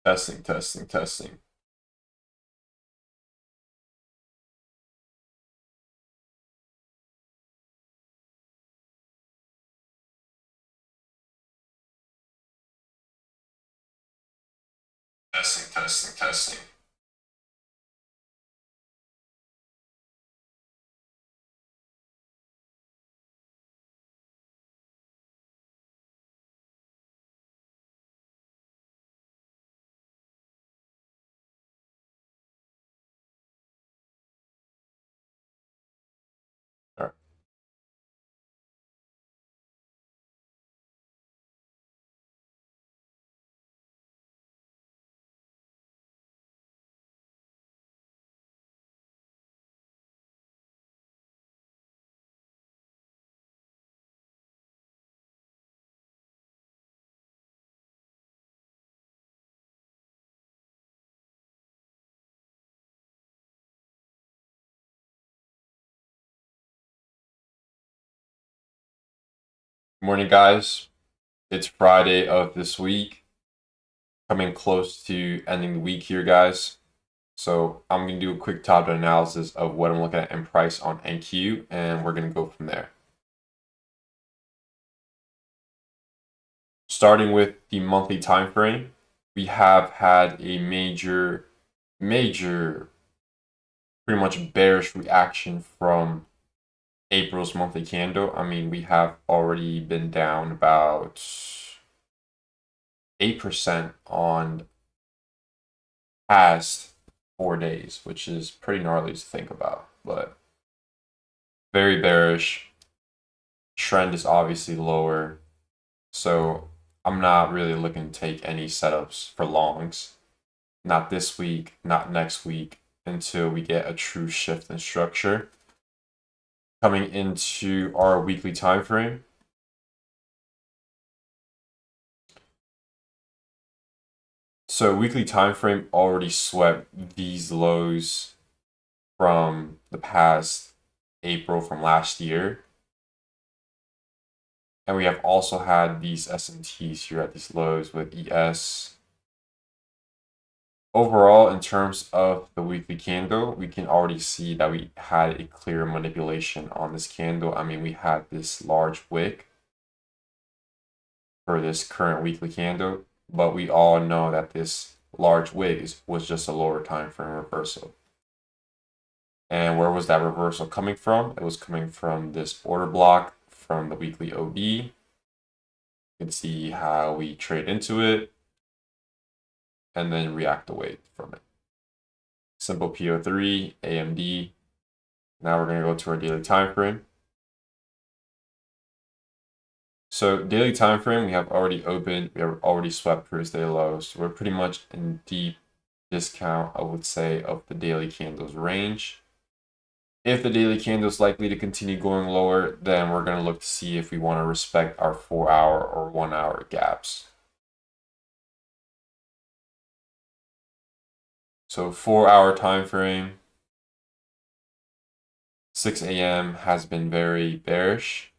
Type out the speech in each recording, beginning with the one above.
Testing, testing, testing. Testing, testing, testing. All right. Good morning, guys. It's Friday of this week, coming close to ending the week here, guys. So I'm going to do a quick top-down analysis of what I'm looking at in price on NQ, and we're going to go from there. Starting with the monthly time frame, we have had a major, pretty much bearish reaction from April's monthly candle. I mean, we have already been down about 8% on past 4 days, which is pretty gnarly to think about, but very bearish. Trend is obviously lower, so I'm not really looking to take any setups for longs. Not this week, not next week, until we get a true shift in structure. Coming into our weekly time frame, so weekly time frame already swept these lows from the past April from last year. And we have also had these SMTs here at these lows with ES. Overall, in terms of the weekly candle, we can already see that we had a clear manipulation on this candle. I mean, we had this large wick for this current weekly candle, but we all know that this large wick was just a lower time frame reversal. And where was that reversal coming from? It was coming from this order block from the weekly OD. You can see how we trade into it and then react away from it. Simple PO3, AMD. Now we're going to go to our daily time frame. So daily time frame, we have already opened, we have already swept previous day lows. So we're pretty much in deep discount, I would say, of the daily candles range. If the daily candle is likely to continue going lower, then we're going to look to see if we want to respect our 4-hour or 1-hour gaps. So 4-hour time frame, 6 a.m. has been very bearish.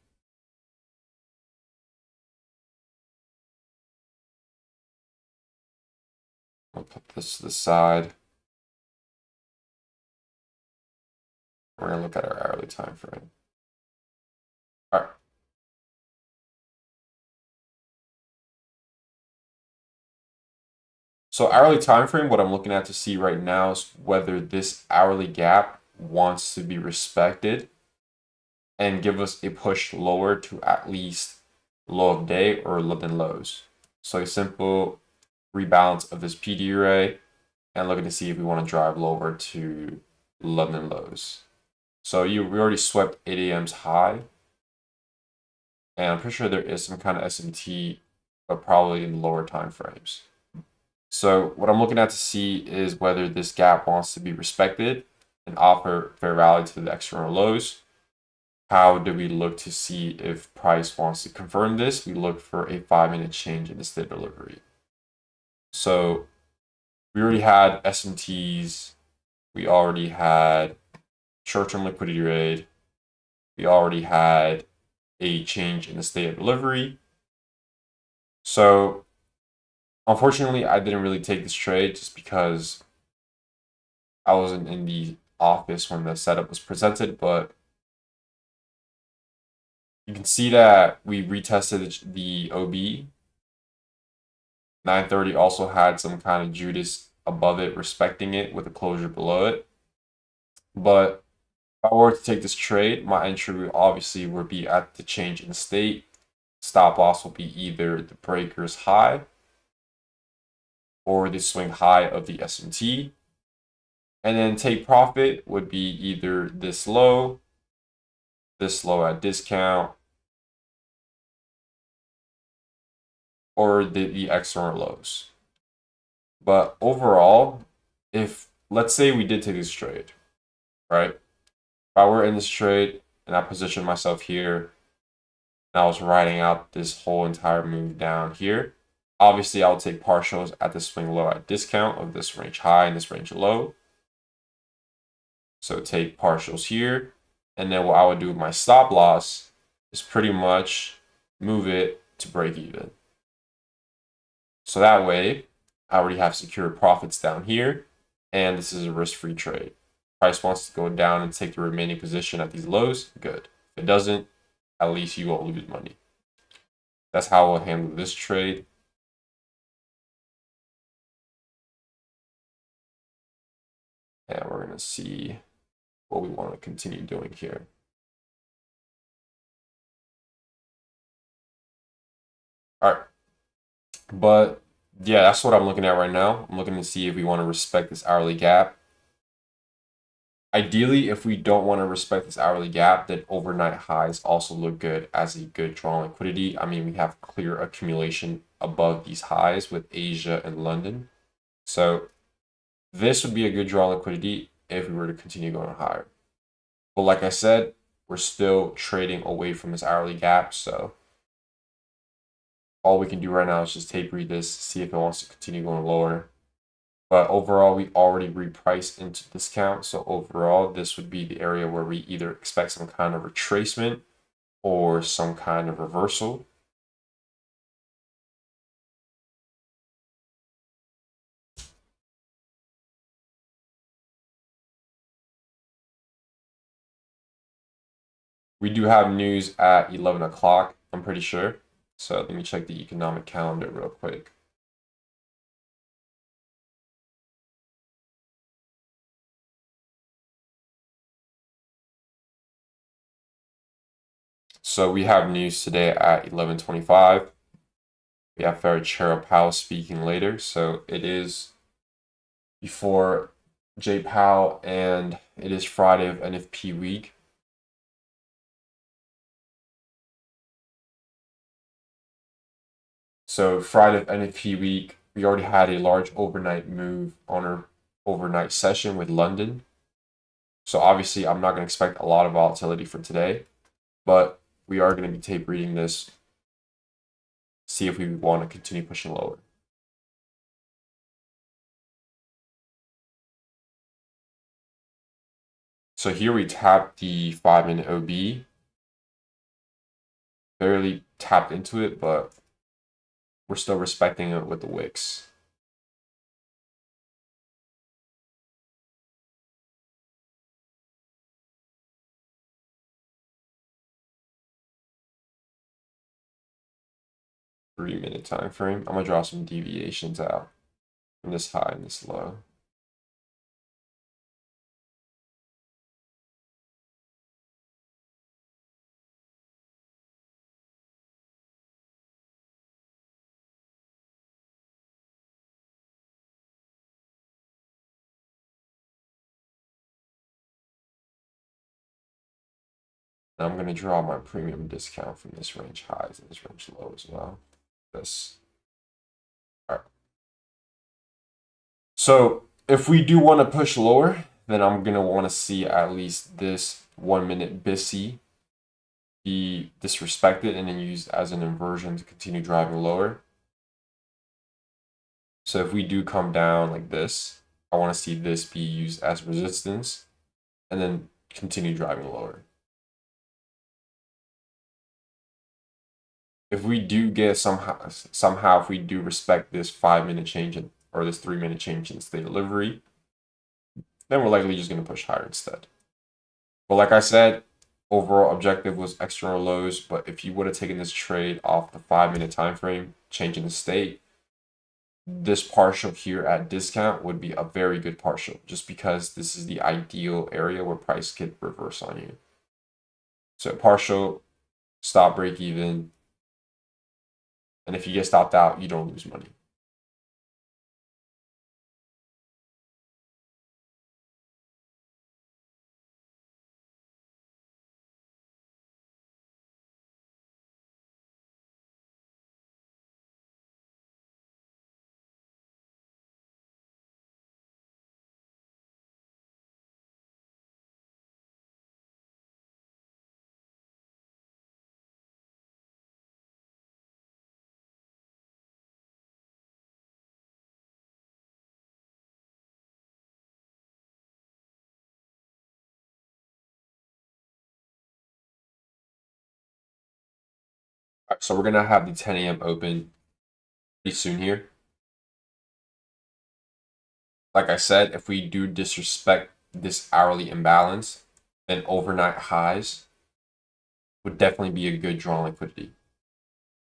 I'll put this to the side. We're going to look at our hourly time frame. All right. So hourly time frame, what I'm looking at to see right now is whether this hourly gap wants to be respected and give us a push lower to at least low of day or London lows. So a simple rebalance of this PD array and looking to see if we want to drive lower to London lows. So we already swept 8 a.m.'s high. And I'm pretty sure there is some kind of SMT, but probably in lower time frames. So what I'm looking at to see is whether this gap wants to be respected and offer fair value to the external lows. How do we look to see if price wants to confirm this? We look for a 5-minute change in the state delivery. So we already had SMTs. We already had short-term liquidity rate. We already had a change in the state of delivery. So Unfortunately, I didn't really take this trade just because I wasn't in the office when the setup was presented, but you can see that we retested the OB. 930 also had some kind of Judas above it, respecting it with a closure below it. But if I were to take this trade, my entry obviously would be at the change in state. Stop loss will be either the breaker's high or the swing high of the S&T. And then take profit would be either this low at discount, or the external lows. But overall, if let's say we did take this trade, right? If I were in this trade and I positioned myself here and I was riding out this whole entire move down here, obviously I'll take partials at the swing low at discount of this range high and this range low. So take partials here. And then what I would do with my stop loss is pretty much move it to break even. So that way, I already have secured profits down here, and this is a risk-free trade. Price wants to go down and take the remaining position at these lows, good. If it doesn't, at least you won't lose money. That's how we'll handle this trade. And we're going to see what we want to continue doing here. All right. But yeah, that's what I'm looking at right now. I'm looking to see if we want to respect this hourly gap. Ideally, if we don't want to respect this hourly gap, then overnight highs also look good as a good draw liquidity. I mean, we have clear accumulation above these highs with Asia and London. So this would be a good draw liquidity if we were to continue going higher. But like I said, we're still trading away from this hourly gap. So all we can do right now is just tape read this, see if it wants to continue going lower. But overall, we already repriced into discount. So overall, this would be the area where we either expect some kind of retracement or some kind of reversal. We do have news at 11 o'clock, I'm pretty sure. So let me check the economic calendar real quick. So we have news today at 11:25. We have Chair Powell speaking later. So it is before Jay Powell, and it is Friday of NFP week. So Friday of NFP week, we already had a large overnight move on our overnight session with London. So obviously, I'm not going to expect a lot of volatility for today, but we are going to be tape reading this, see if we want to continue pushing lower. So here we tap the 5-minute OB. Barely tapped into it, but we're still respecting it with the wicks. Three-minute time frame. I'm gonna draw some deviations out from this high and this low. And I'm gonna draw my premium discount from this range highs and this range low as well. This. All right. So if we do want to push lower, then I'm gonna want to see at least this 1-minute BISI be disrespected and then used as an inversion to continue driving lower. So if we do come down like this, I want to see this be used as resistance and then continue driving lower. if we do get somehow if we do respect this 5-minute change or this 3-minute change in state delivery, then we're likely just going to push higher instead. But like I said, overall objective was external lows. But if you would have taken this trade off the 5-minute time frame, changing the state, this partial here at discount would be a very good partial, just because this is the ideal area where price could reverse on you. So partial, stop break even, and if you get stopped out, you don't lose money. All right, so we're gonna have the 10 a.m. open pretty soon here. Like I said, if we do disrespect this hourly imbalance, then overnight highs would definitely be a good draw on liquidity,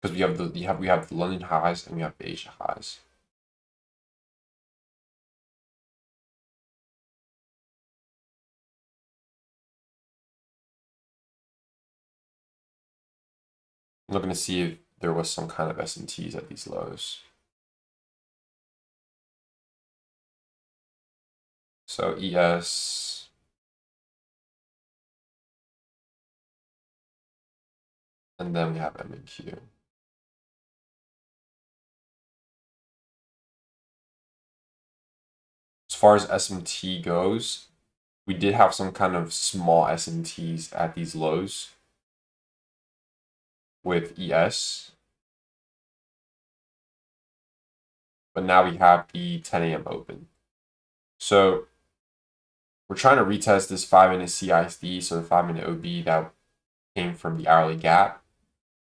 because we have the London highs and we have the Asia highs. I'm looking to see if there was some kind of S&Ts at these lows. So ES, and then we have MQ. As far as SMT goes, we did have some kind of small SMTs at these lows with ES. But now we have the 10 a.m. open. So we're trying to retest this 5-minute CISD, so the 5-minute OB that came from the hourly gap.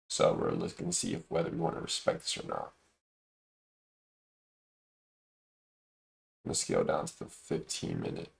So we're looking to see if whether we want to respect this or not. I'm going to scale down to the 15-minute.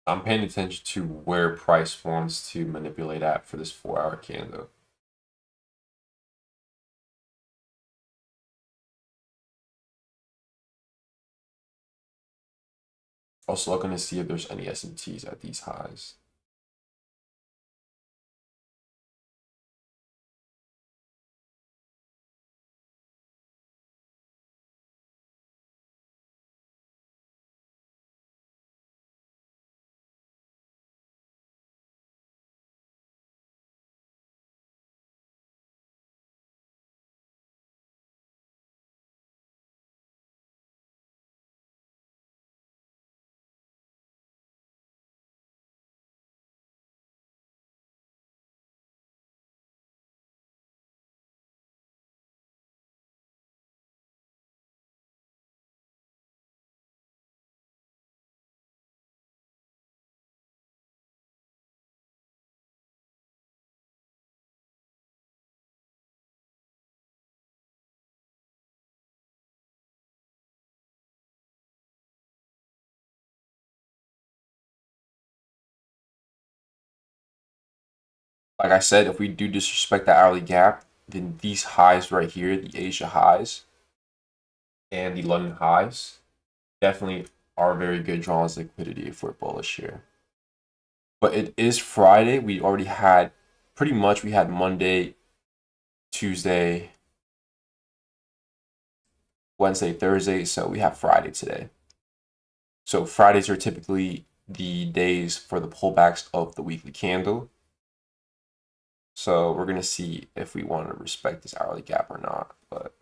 I'm paying attention to where price wants to manipulate at for this 4-hour candle. Also looking to see if there's any SMTs at these highs. like I said, if we do disrespect the hourly gap, then these highs right here, the Asia highs and the London highs, definitely are very good draws liquidity if we're bullish here. But it is Friday. We already had pretty much we had Monday, Tuesday, Wednesday, Thursday, so we have Friday today. So Fridays are typically the days for the pullbacks of the weekly candle. So we're going to see if we want to respect this hourly gap or not. But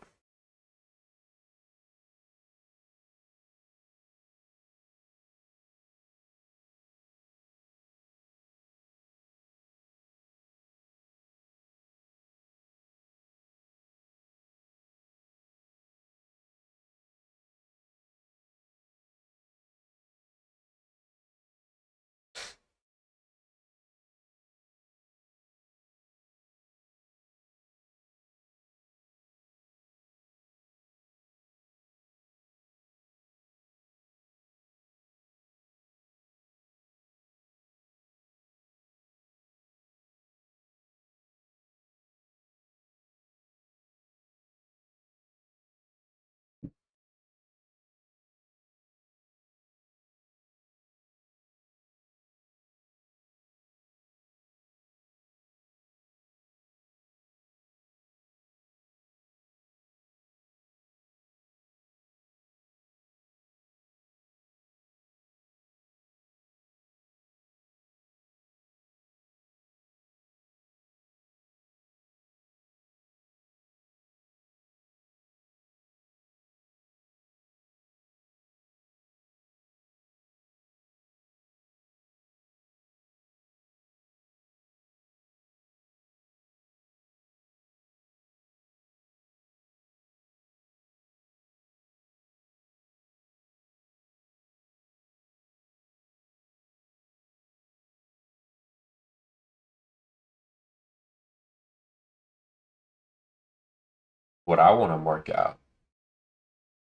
what I want to mark out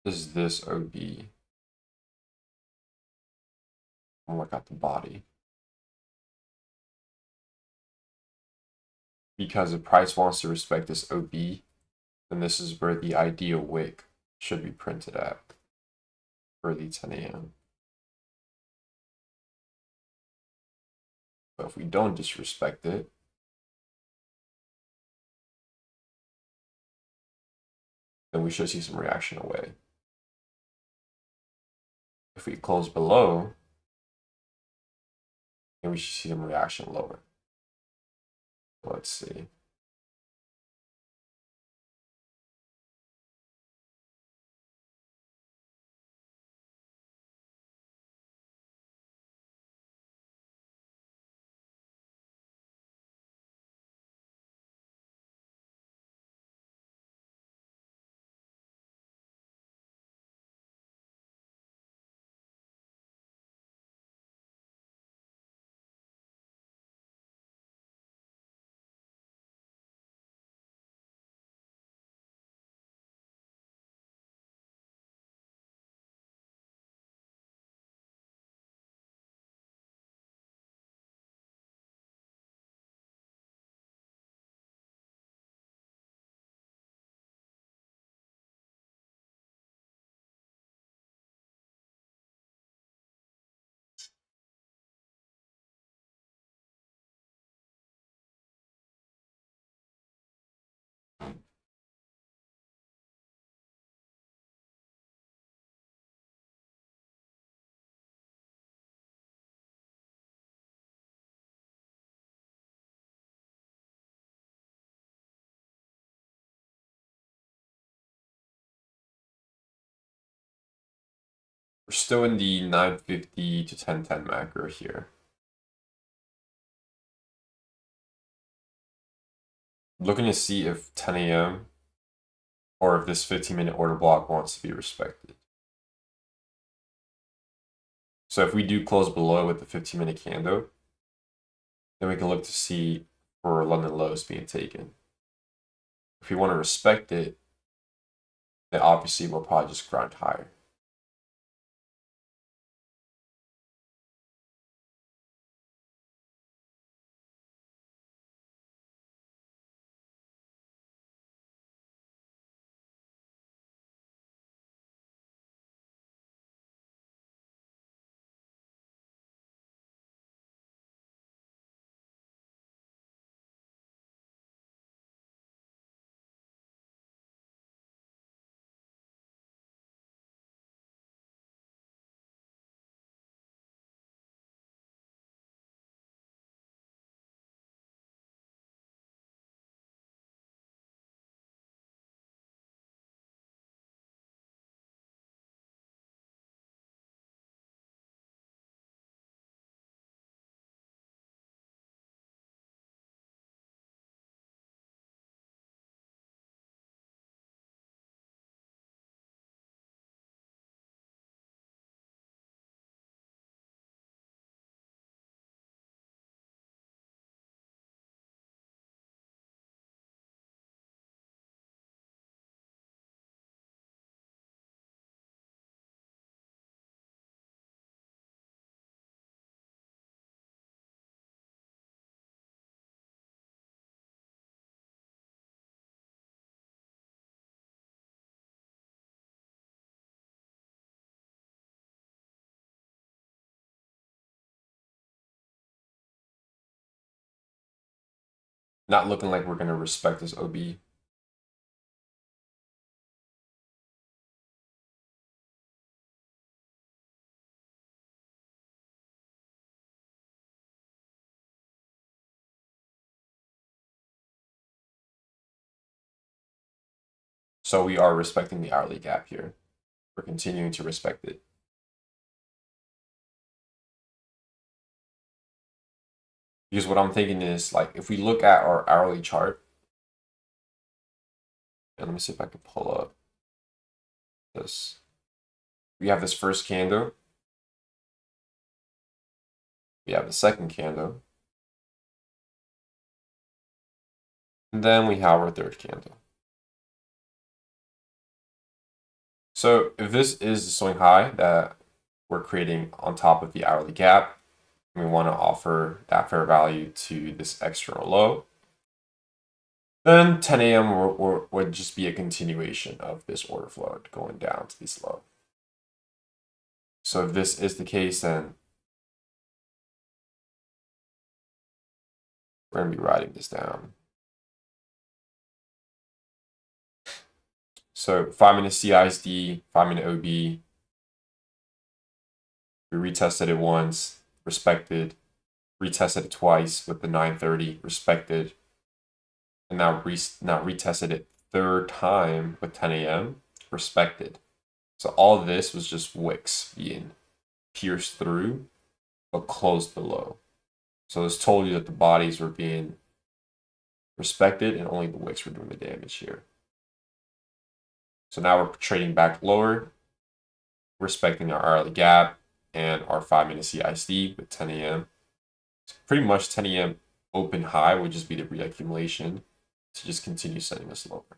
is this OB. I'll mark out the body. Because if price wants to respect this OB, then this is where the ideal wick should be printed at, early 10 a.m. But if we don't disrespect it, then we should see some reaction away. If we close below, then we should see some reaction lower. Let's see. We're still in the 950 to 1010 macro here. Looking to see if 10 a.m. or if this 15-minute order block wants to be respected. So if we do close below with the 15-minute candle, then we can look to see for London lows being taken. If we want to respect it, then obviously we'll probably just grind higher. not looking like we're going to respect this OB. So we are respecting the hourly gap here. We're continuing to respect it. Because what I'm thinking is, like, if we look at our hourly chart, and let me see if I can pull up this. We have this first candle. We have the second candle. And then we have our third candle. So if this is the swing high that we're creating on top of the hourly gap, we want to offer that fair value to this external low, then 10 a.m. would just be a continuation of this order flow going down to this low. So if this is the case, then we're going to be writing this down. So 5-minute CISD, 5-minute OB. We retested it once, respected. Retested it twice with the 930, respected. And now retested it third time with 10 a.m., respected. So all of this was just wicks being pierced through, but closed below. So this told you that the bodies were being respected and only the wicks were doing the damage here. So now we're trading back lower, respecting our hourly gap and our 5-minute CISD with 10 a.m. So pretty much 10 a.m. open high would just be the reaccumulation to just continue sending us lower.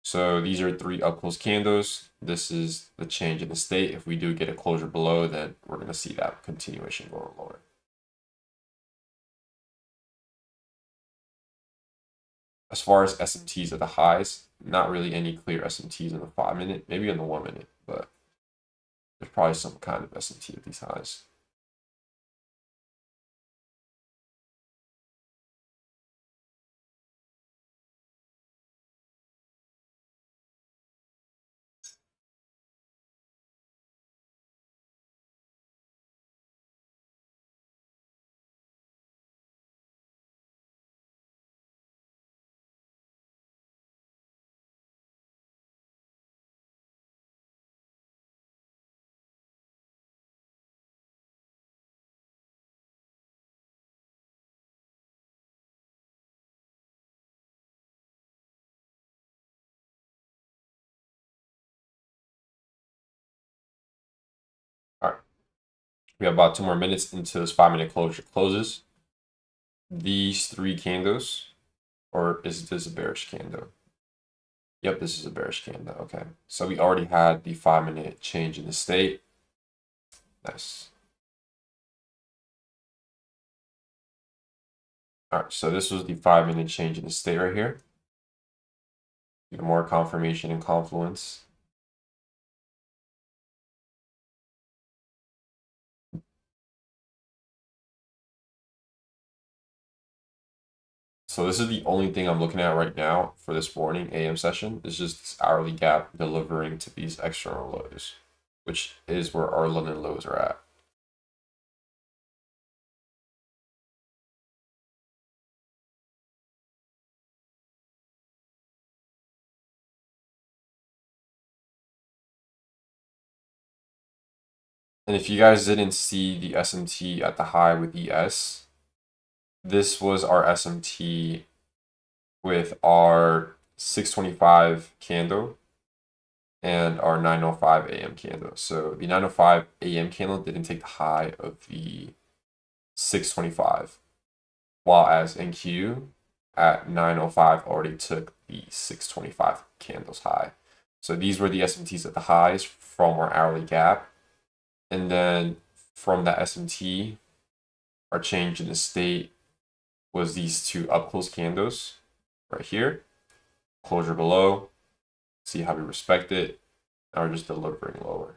So these are 3 up close candles. This is the change in the state. If we do get a closure below, then we're going to see that continuation going lower. As far as SMTs at the highs, not really any clear SMTs in the 5-minute, maybe in the 1-minute, but there's probably some kind of SMT at these highs. All right. We have about 2 more minutes until this 5-minute closure closes. These 3 candles, or is this a bearish candle? Yep, this is a bearish candle. Okay, so we already had the 5-minute change in the state. Nice. All right, so this was the 5-minute change in the state right here. Get more confirmation and confluence. So this is the only thing I'm looking at right now for this morning AM session. Is just this hourly gap delivering to these external lows, which is where our London lows are at. And if you guys didn't see the SMT at the high with ES, this was our SMT with our 625 candle and our 905 AM candle. So the 905 AM candle didn't take the high of the 625, while as NQ at 905 already took the 625 candles high. So these were the SMTs at the highs from our hourly gap. And then from that SMT, our change in the state was these 2 up close candles right here. Closure below. See how we respect it. Now we're just delivering lower.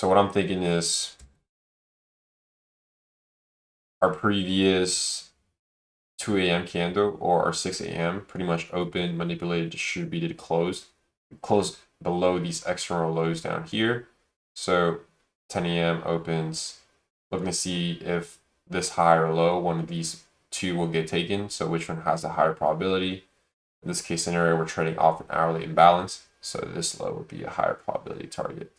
So what I'm thinking is our previous 2 a.m. candle or our 6 a.m. pretty much open, manipulated, distributed, closed below these external lows down here. So 10 a.m. opens, looking to see if this high or low, one of these two will get taken. So which one has a higher probability? In this case scenario, we're trading off an hourly imbalance. So this low would be a higher probability target.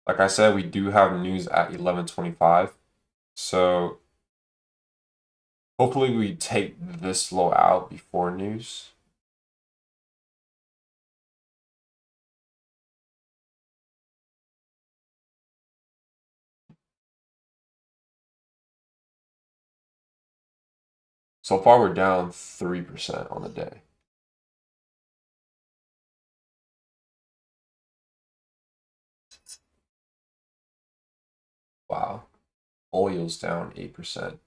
Like I said, we do have news at 11:25. So hopefully we take this low out before news. So far we're down 3% on the day. Wow. Oil's down 8%.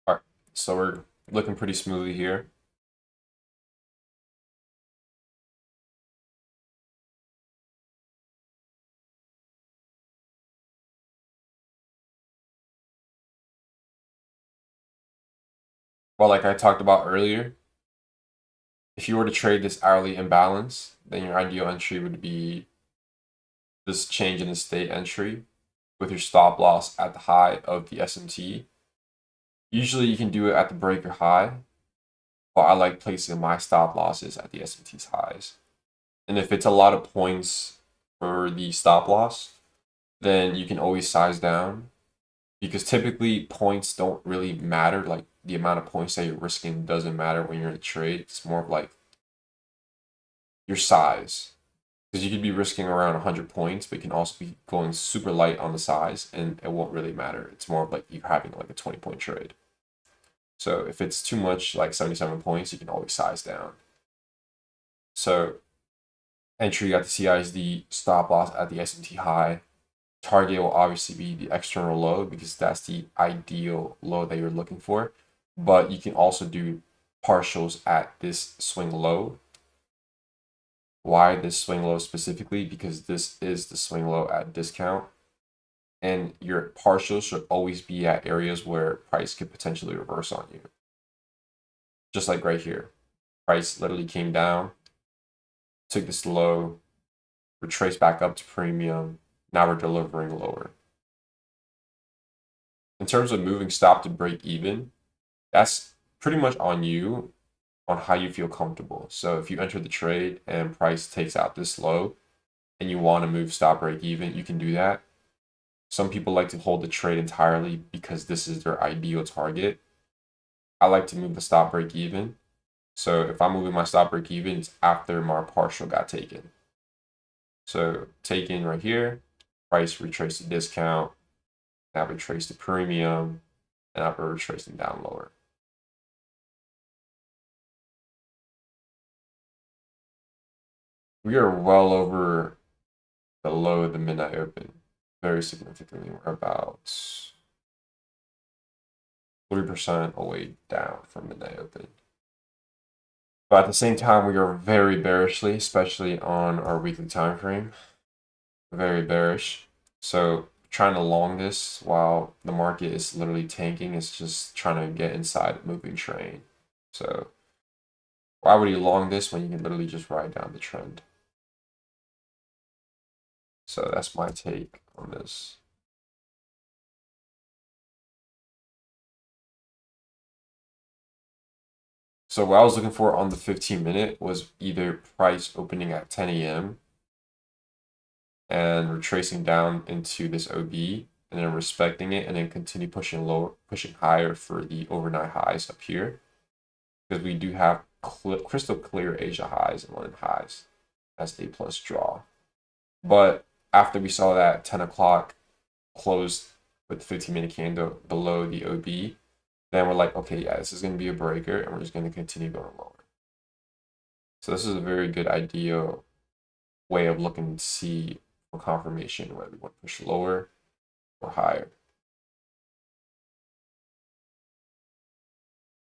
All right, so we're looking pretty smoothly here. Well, like I talked about earlier, if you were to trade this hourly imbalance, then your ideal entry would be this change in the state entry with your stop loss at the high of the SMT. Usually you can do it at the breaker high, but I like placing my stop losses at the SMT's highs. And if it's a lot of points for the stop loss, then you can always size down because typically points don't really matter. Like the amount of points that you're risking doesn't matter when you're in a trade. It's more of like your size. Because you could be risking around 100 points, but you can also be going super light on the size and it won't really matter. It's more of like you having like a 20-point trade. So if it's too much, like 77 points, you can always size down. So entry at the CISD, stop loss at the SMT high. Target will obviously be the external low because that's the ideal low that you're looking for. But you can also do partials at this swing low. Why this swing low specifically? Because this is the swing low at discount. And your partials should always be at areas where price could potentially reverse on you. Just like right here. Price literally came down, took this low, retraced back up to premium. Now we're delivering lower. In terms of moving stop to break even, that's pretty much on you on how you feel comfortable. So if you enter the trade and price takes out this low and you want to move stop break even, you can do that. Some people like to hold the trade entirely because this is their ideal target. I like to move the stop break even. So if I'm moving my stop break even, it's after my partial got taken. So taken right here, price retrace the discount, now retrace the premium, and now we're retracing down lower. We are well over the low of the midnight open, very significantly. We're about 3% away down from midnight open. But at the same time, we are very bearishly, especially on our weekly time frame. Very bearish. So trying to long this while the market is literally tanking is just trying to get inside a moving train. So why would you long this when you can literally just ride down the trend? So that's my take on this. So what I was looking for on the 15-minute was either price opening at 10 a.m. and retracing down into this OB and then respecting it and then continue pushing lower, pushing higher for the overnight highs up here. Because we do have crystal clear Asia highs and London highs as A plus draw. But after we saw that 10 o'clock closed with the 15-minute candle below the OB, then we're like, okay, yeah, this is going to be a breaker and we're just going to continue going lower. So this is a very good ideal way of looking to see for confirmation whether we want to push lower or higher.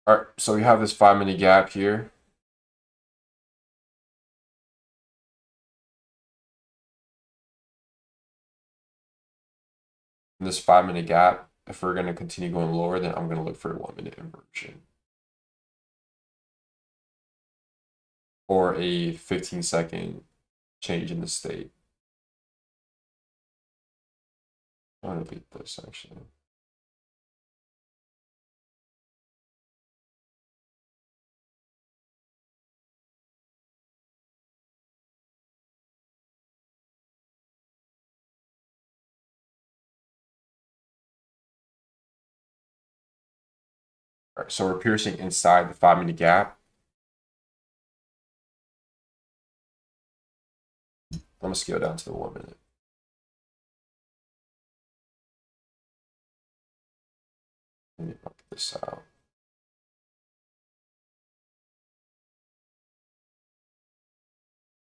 All right, so we have this 5-minute gap here. In this 5-minute gap, if we're going to continue going lower, then I'm going to look for a 1-minute inversion. Or a 15-second change in the state. I'm going to delete this actually. All right, so we're piercing inside the 5-minute gap. I'm going to scale down to the 1-minute. Let me mark this out.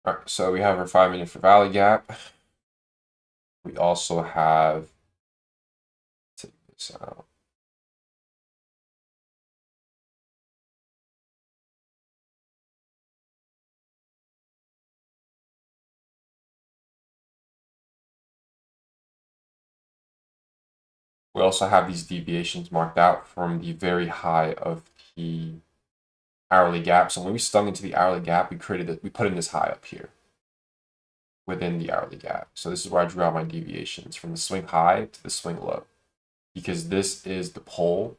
All right, so we have our 5-minute for valley gap. We also have, take this out. We also have these deviations marked out from the very high of the hourly gap. So when we stung into the hourly gap, we put in this high up here within the hourly gap. So this is where I drew out my deviations from the swing high to the swing low, because this is the pole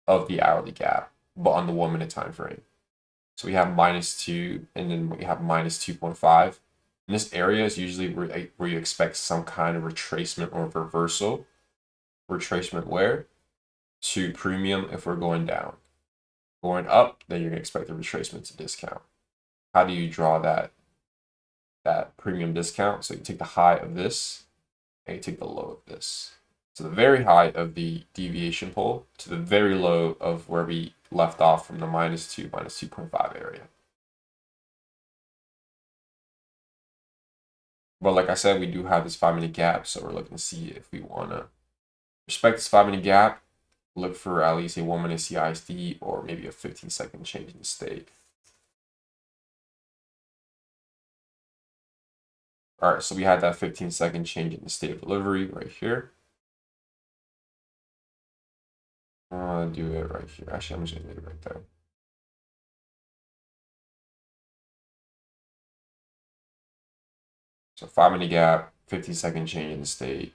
of the hourly gap, but on the 1-minute time frame. So we have -2, and then we have -2.5. And this area is usually where you expect some kind of retracement or reversal. Retracement where? To premium if we're going down. Going up, then you're going to expect the retracement to discount. How do you draw that premium discount? So you take the high of this and you take the low of this. So the very high of the deviation pole to the very low of where we left off from the -2, -2.5 area. But like I said, we do have this 5-minute gap, so we're looking to see if we want to respect this 5-minute gap, look for at least a 1-minute CISD or maybe a 15-second change in the state. All right, so we had that 15-second change in the state of delivery right here. I'm gonna do it right here. Actually, I'm just gonna do it right there. So 5-minute gap, 15-second change in the state.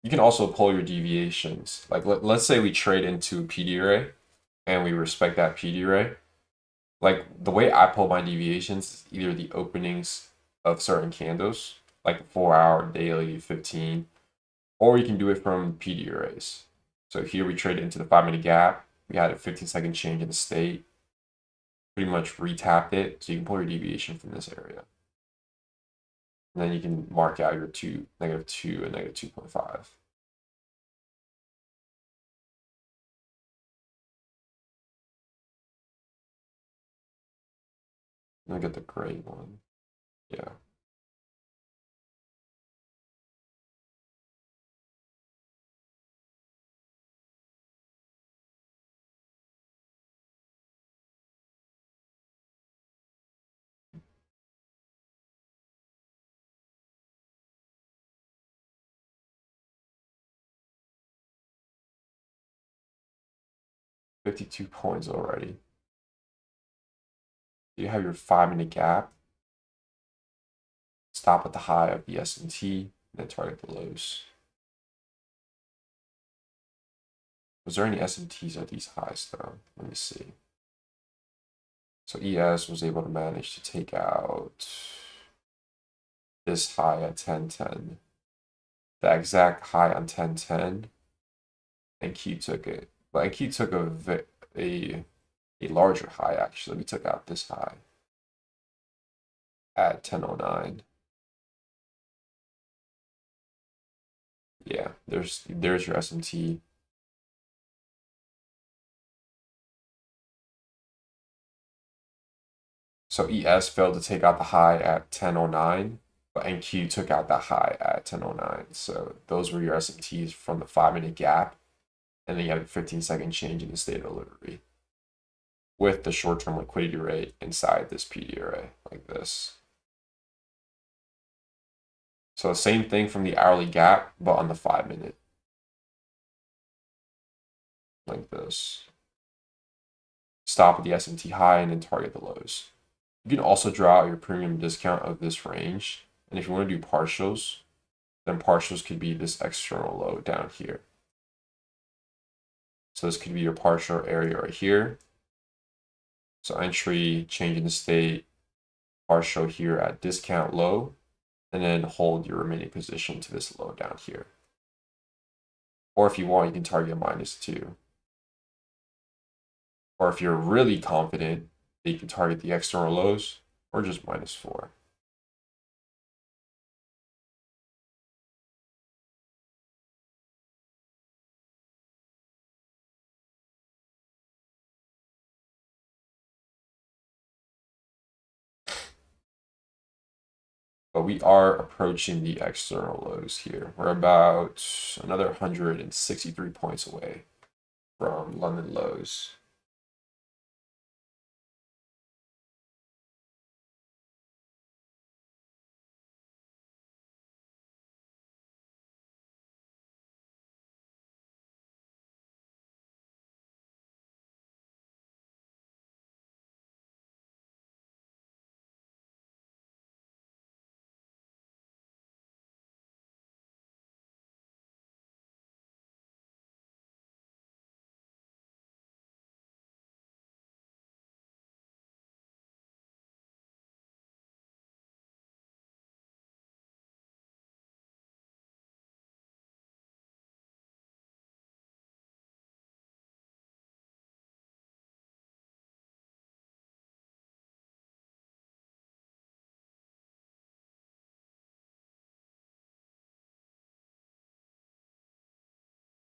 You can also pull your deviations. Like let's say we trade into PD array and we respect that PD array. Like the way I pull my deviations is either the openings of certain candles, like 4-hour, daily, 15, or you can do it from PD arrays. So here we traded into the 5-minute gap. We had a 15-second change in the state. Pretty much retapped it, so you can pull your deviation from this area. And then you can mark out your -2 and -2.5. Let me get the gray one. Yeah. $52 points already. You have your 5-minute gap. stop at the high of the S&T, then target the lows. Was there any S&Ts at these highs though? Let me see. So ES was able to manage to take out this high at 1010, the exact high on 1010, and Q took it. But Q took a larger high actually. We took out this high at 1009. Yeah, there's your S&T. So ES failed to take out the high at 1009, but NQ took out that high at 1009. So those were your S&Ts from the 5-minute gap. And then you have a 15-second change in the state of delivery with the short-term liquidity rate inside this PD array like this. So same thing from the hourly gap, but on the 5-minute. Like this. Stop at the S&T high and then target the lows. You can also draw out your premium discount of this range. And if you want to do partials, then partials could be this external low down here. So this could be your partial area right here. So entry, change in the state, partial here at discount low, and then hold your remaining position to this low down here. Or if you want, you can target -2. Or if you're really confident, you can target the external lows or just -4. But we are approaching the external lows here. We're about another 163 points away from London lows.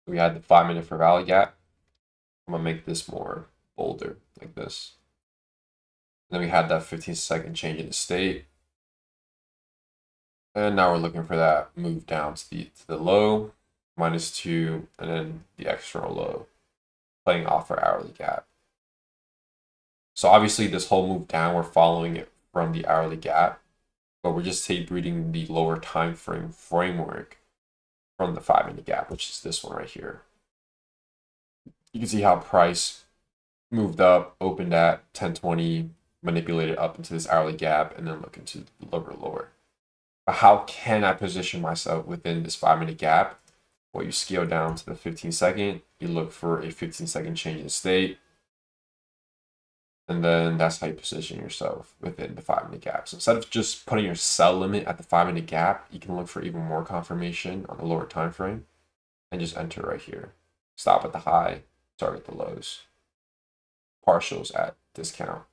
We had the 5-minute for value gap. I'm gonna make this more bolder like this. Then we had that 15-second change in the state. And now we're looking for that move down to the low, -2, and then the external low, playing off our hourly gap. So obviously this whole move down, we're following it from the hourly gap, but we're just tape reading the lower time frame framework from the 5-minute gap, which is this one right here. You can see how price moved up, opened at 1020, manipulated up into this hourly gap, and then look into the lower. But how can I position myself within this 5-minute gap? Well, you scale down to the 15-second, you look for a 15-second change in state, and then that's how you position yourself within the 5-minute gap. So instead of just putting your sell limit at the 5-minute gap, you can look for even more confirmation on the lower time frame and just enter right here. Stop at the high, target the lows. Partials at discount.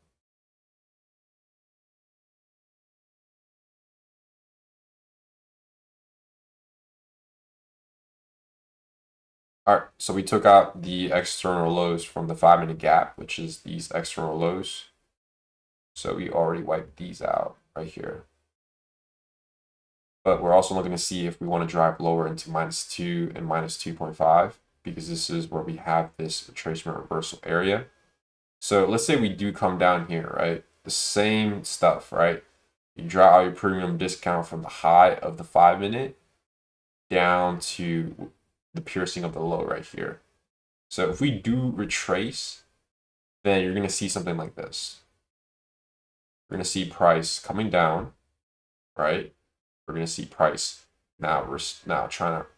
All right, so we took out the external lows from the 5-minute gap, which is these external lows. So we already wiped these out right here. But we're also looking to see if we want to drive lower into -2 and -2.5, because this is where we have this retracement reversal area. So let's say we do come down here, right? The same stuff, right? You draw out your premium discount from the high of the 5-minute down to the piercing of the low right here. So if we do retrace, then you're going to see something like this. We're going to see price coming down, right? we're going to see price. Now we're now trying to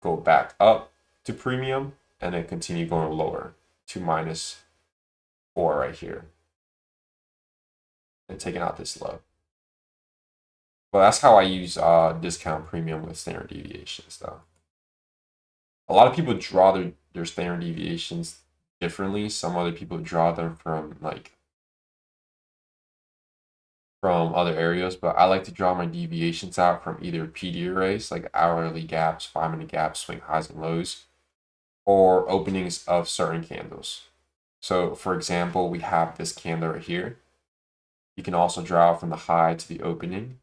go back up to premium and then continue going lower to -4 right here. And taking out this low. Well, that's how I use discount premium with standard deviations, though. A lot of people draw their standard deviations differently. Some other people draw them from other areas, but I like to draw my deviations out from either PD arrays, like hourly gaps, 5-minute gaps, swing highs and lows, or openings of certain candles. So, for example, we have this candle right here. You can also draw from the high to the opening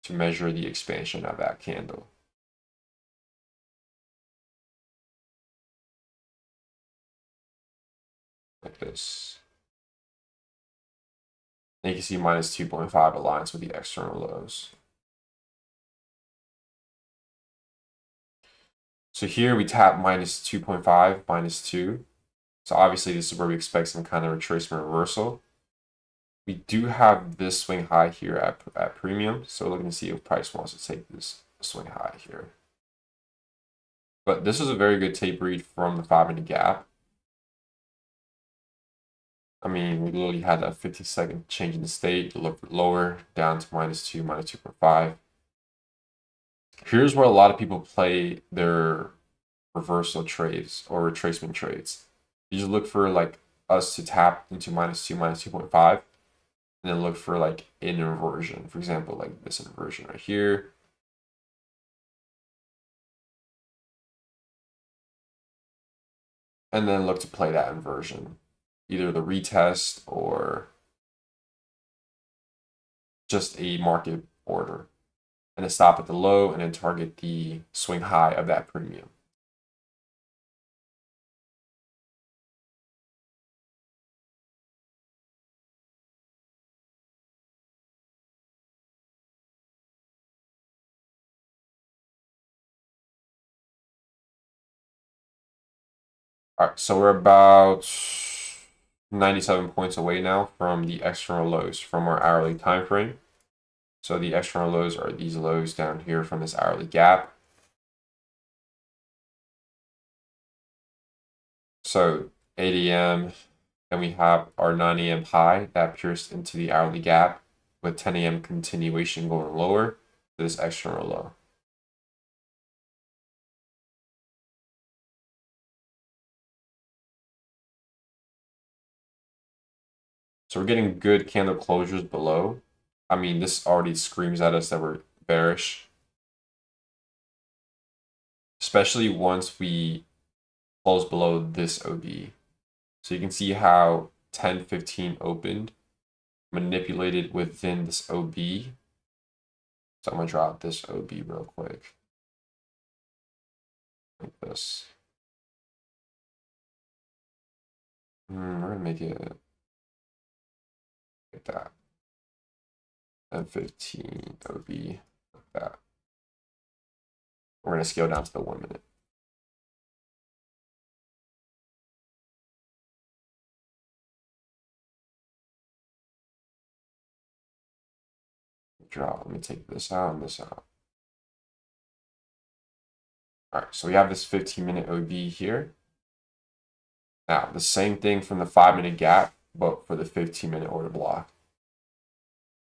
to measure the expansion of that candle. Like this. And you can see -2.5 aligns with the external lows. So here we tap -2.5, -2. So obviously this is where we expect some kind of retracement reversal. We do have this swing high here at premium. So we're looking to see if price wants to take this swing high here. But this is a very good tape read from the 5-minute gap. I mean, we literally had a 50-second change in the state, look lower, down to -2, -2.5. Here's where a lot of people play their reversal trades or retracement trades. You just look for like us to tap into -2, -2.5, and then look for like an inversion. For example, like this inversion right here. And then look to play that inversion, either the retest or just a market order, and then stop at the low and then target the swing high of that premium. All right, so we're about 97 points away now from the external lows from our hourly time frame. So the external lows are these lows down here from this hourly gap. So 8 a.m. and we have our 9 a.m. high that pierced into the hourly gap with 10 a.m. continuation going lower to this external low. So we're getting good candle closures below. I mean, this already screams at us that we're bearish, especially once we close below this OB. So you can see how 10-15 opened, manipulated within this OB. So I'm gonna draw out this OB real quick. Like this. We're gonna make it like that. 10-15 OB, like that. We're gonna scale down to the 1 minute. Let me take this out and this out. All right, so we have this 15-minute OB here. Now, the same thing from the 5-minute gap, but for the 15-minute order block.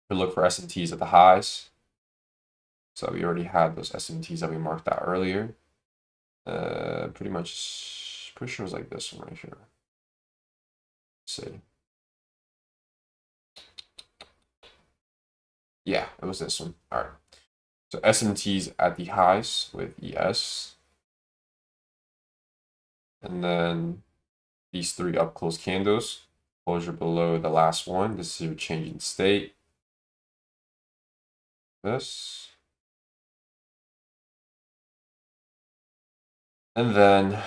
We look for SMTs at the highs. So we already had those SMTs that we marked out earlier. Pretty sure it was like this one right here. Let's see. Yeah, it was this one. All right. So SMTs at the highs with ES. And then these 3 up close candles. Closure below the last one. This is your change in state. This. And then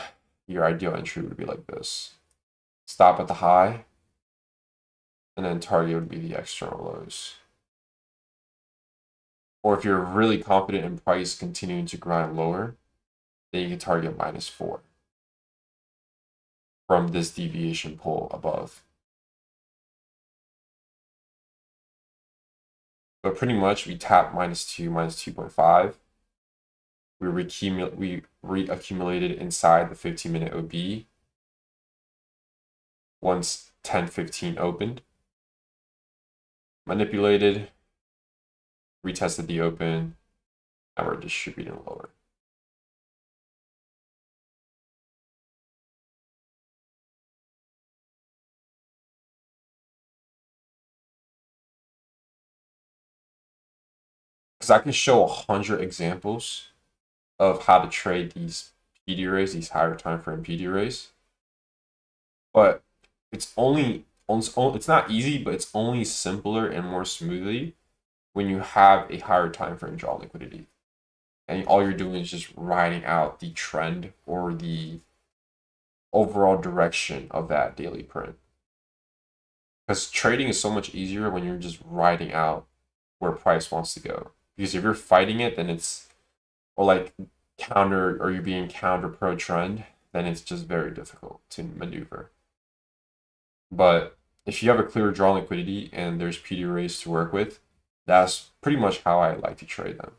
your ideal entry would be like this. Stop at the high. And then target would be the external lows. Or if you're really confident in price continuing to grind lower, then you can target -4 from this deviation pull above. But pretty much we tap -2, -2.5. We reaccumulated inside the 15-minute OB once 10:15 opened. Manipulated, retested the open, and we're distributing lower. Because I can show 100 examples of how to trade these PD arrays, these higher time frame PD arrays. But it's not easy, but it's only simpler and more smoothly when you have a higher time frame draw liquidity. And all you're doing is just riding out the trend or the overall direction of that daily print. Because trading is so much easier when you're just riding out where price wants to go. Because if you're fighting it, then it's, or like counter, or you're being counter pro trend, then it's just very difficult to maneuver. But if you have a clear draw liquidity and there's PD arrays to work with, that's pretty much how I like to trade them.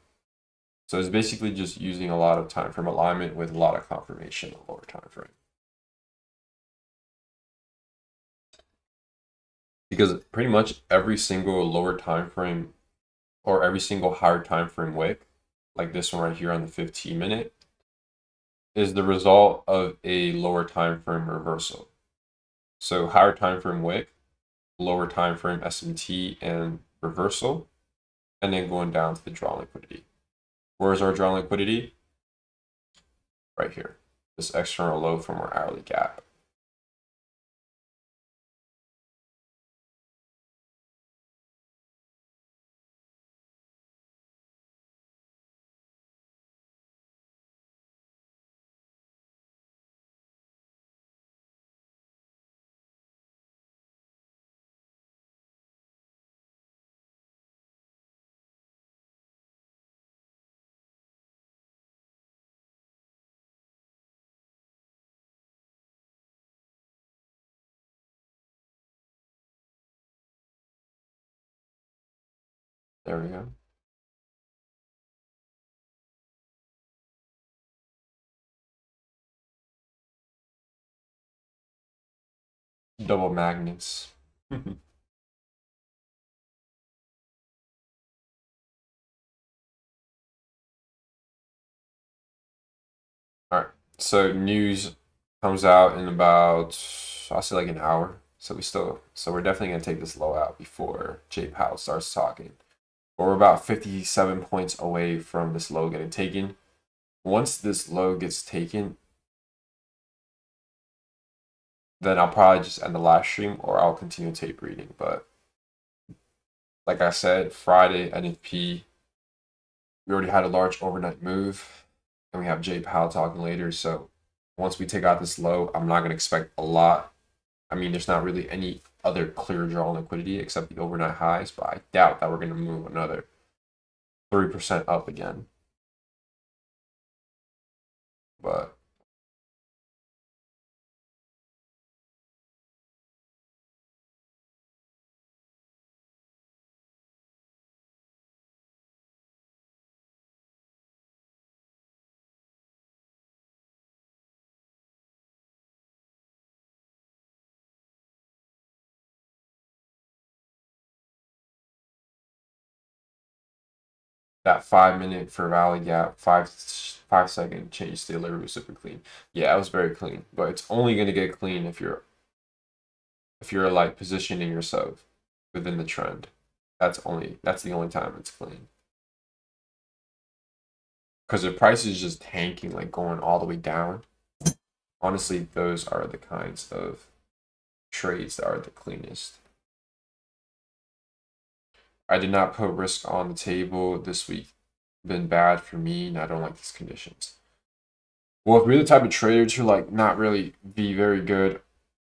So it's basically just using a lot of time frame alignment with a lot of confirmation on lower time frame. Because pretty much every single lower time frame or every single higher time frame wick, like this one right here on the 15-minute, is the result of a lower time frame reversal. So higher time frame wick, lower time frame SMT and reversal, and then going down to the draw liquidity. Where's our draw liquidity? Right here, this external low from our hourly gap. There we go. Double magnets. All right, so news comes out in about, I'll say like an hour. So we're definitely gonna take this low out before Jay Powell starts talking. But we're about 57 points away from this low getting taken. Once this low gets taken, then I'll probably just end the live stream or I'll continue tape reading. But like I said, Friday NFP, we already had a large overnight move, and we have Jay Powell talking later. So once we take out this low, I'm not gonna expect a lot. I mean, there's not really any other clear draw liquidity except the overnight highs, but I doubt that we're gonna move another 3% up again. But that 5 minute for Valley Gap, 5 second change delivery was super clean. Yeah, it was very clean, but it's only gonna get clean if you're like positioning yourself within the trend. That's the only time it's clean. Because if price is just tanking, like going all the way down, honestly, those are the kinds of trades that are the cleanest. I did not put risk on the table this week. Been bad for me, and I don't like these conditions. Well, if you're the type of trader to like not really be very good,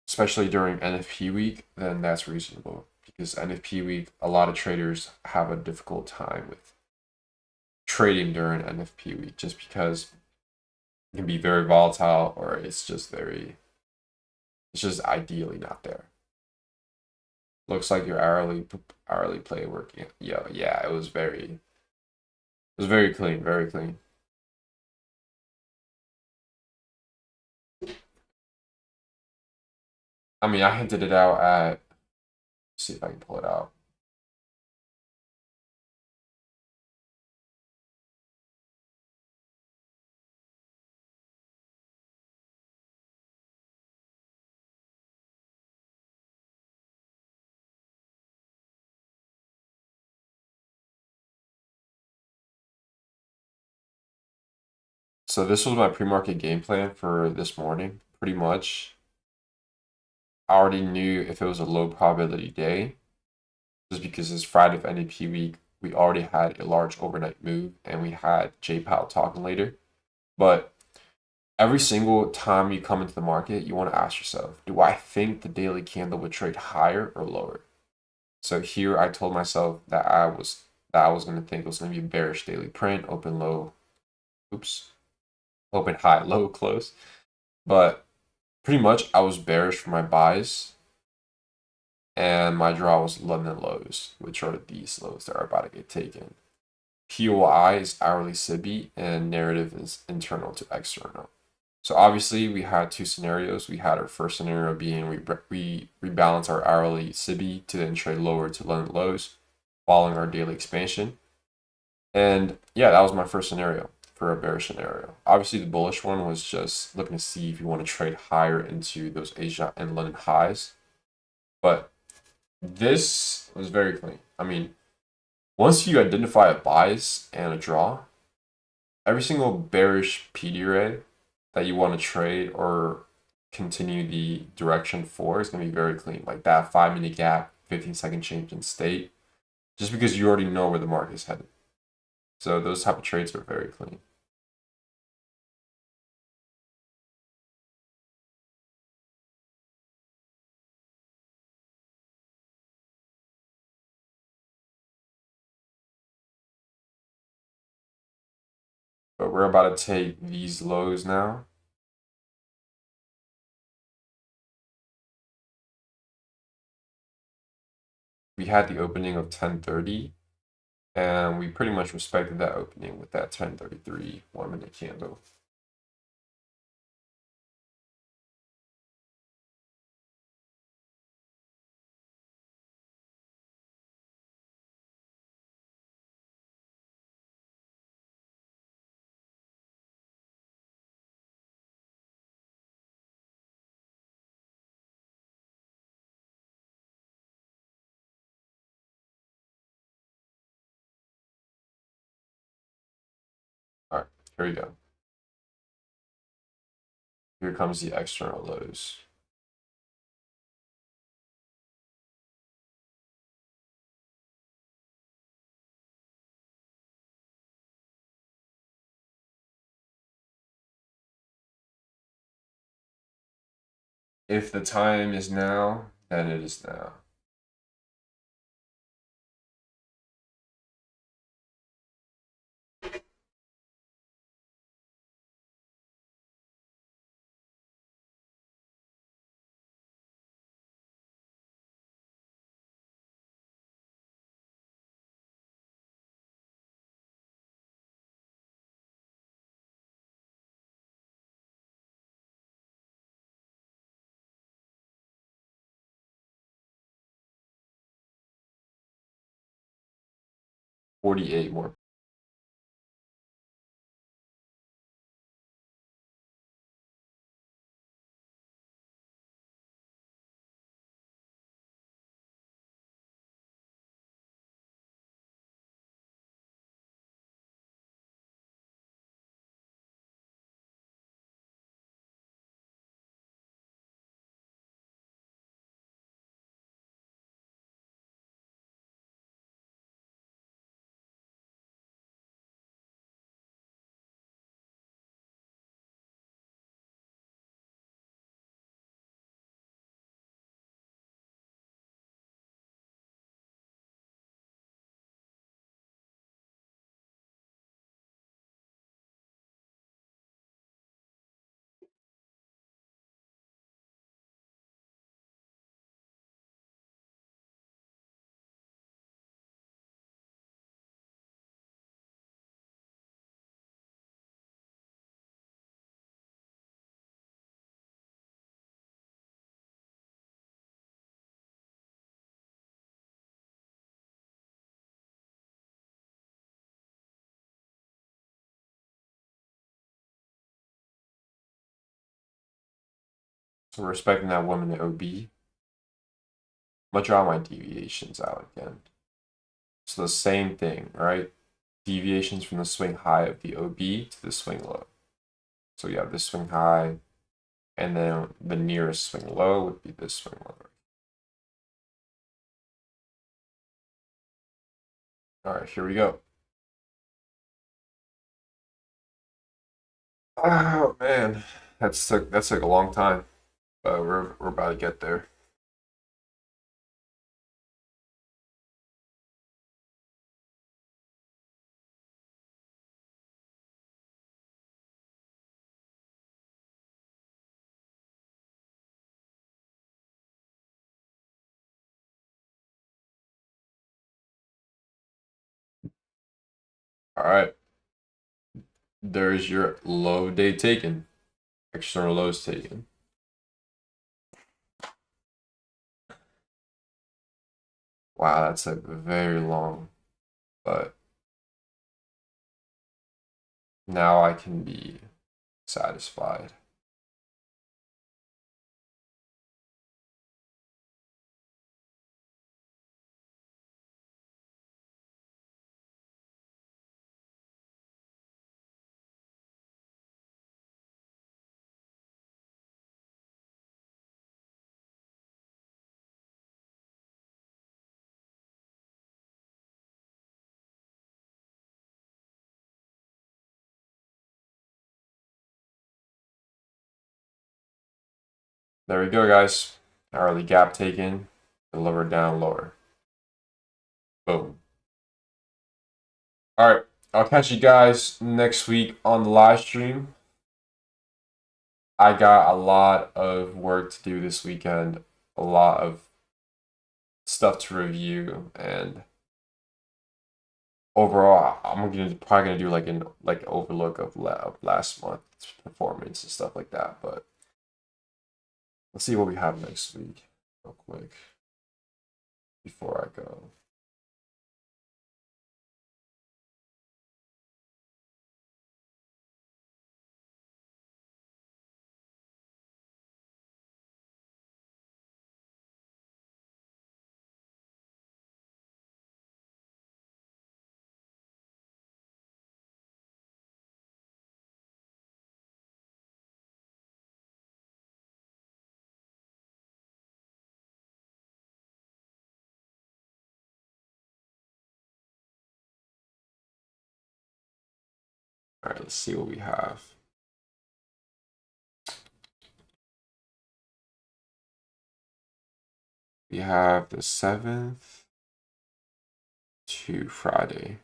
especially during NFP week, then that's reasonable. Because NFP week, a lot of traders have a difficult time with trading during NFP week just because it can be very volatile or it's just ideally not there. Looks like your hourly play work. Yeah, it was very clean, very clean. I mean, I hinted it out at, let's see if I can pull it out. So this was my pre-market game plan for this morning. Pretty much, I already knew if it was a low probability day, just because it's Friday of NDP week. We already had a large overnight move, and we had J Powell talking later. But every single time you come into the market, you want to ask yourself, do I think the daily candle would trade higher or lower? So here I told myself that I was going to think it was going to be a bearish daily print, open low, oops, open high, low, close. But pretty much I was bearish for my buys, and my draw was London lows, which are these lows that are about to get taken. POI is hourly SIBI, and narrative is internal to external. So obviously we had two scenarios. We had our first scenario being we rebalance our hourly SIBI to then trade lower to London lows, following our daily expansion. And yeah, that was my first scenario for a bearish scenario. Obviously, the bullish one was just looking to see if you want to trade higher into those Asia and London highs. But this was very clean. I mean, once you identify a bias and a draw, every single bearish PD ray that you want to trade or continue the direction for is going to be very clean. Like that 5-minute gap, 15-second change in state, just because you already know where the market is headed. So those type of trades are very clean. But we're about to take these lows now. We had the opening of 10:30, and we pretty much respected that opening with that 10:33 1-minute candle. All right, here we go. Here comes the external lows. If the time is now, then it is now. $48 more. So we're respecting that woman in OB. I'm gonna draw my deviations out again. So the same thing, right? Deviations from the swing high of the OB to the swing low. So you have this swing high, and then the nearest swing low would be this swing low. All right, here we go. Oh man, that took a long time, but we're about to get there. All right, there's your low day taken, external lows taken. Wow, that's like very long, but now I can be satisfied. There we go, guys. Hourly gap taken, delivered down lower. Boom. All right, I'll catch you guys next week on the live stream. I got a lot of work to do this weekend, a lot of stuff to review, and overall, probably gonna do like an overlook of last month's performance and stuff like that. But let's see what we have next week, real quick, before I go. All right, let's see what we have. We have the 7th to Friday.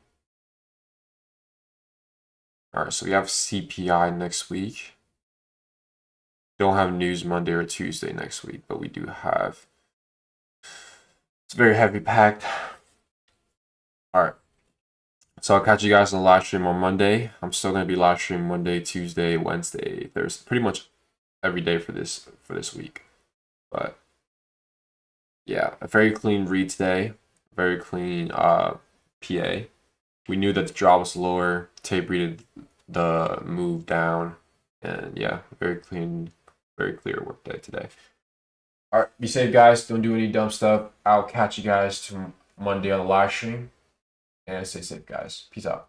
All right, so we have CPI next week. Don't have news Monday or Tuesday next week, but we do have. It's very heavy packed. All right. So I'll catch you guys on the live stream on Monday. I'm still gonna be live streaming Monday, Tuesday, Wednesday. There's pretty much every day for this week. But yeah, a very clean read today. Very clean PA. We knew that the draw was lower. Tape readed the move down, and yeah, very clean, very clear work day today. All right, be safe, guys. Don't do any dumb stuff. I'll catch you guys to Monday on the live stream, and stay safe, guys. Peace out.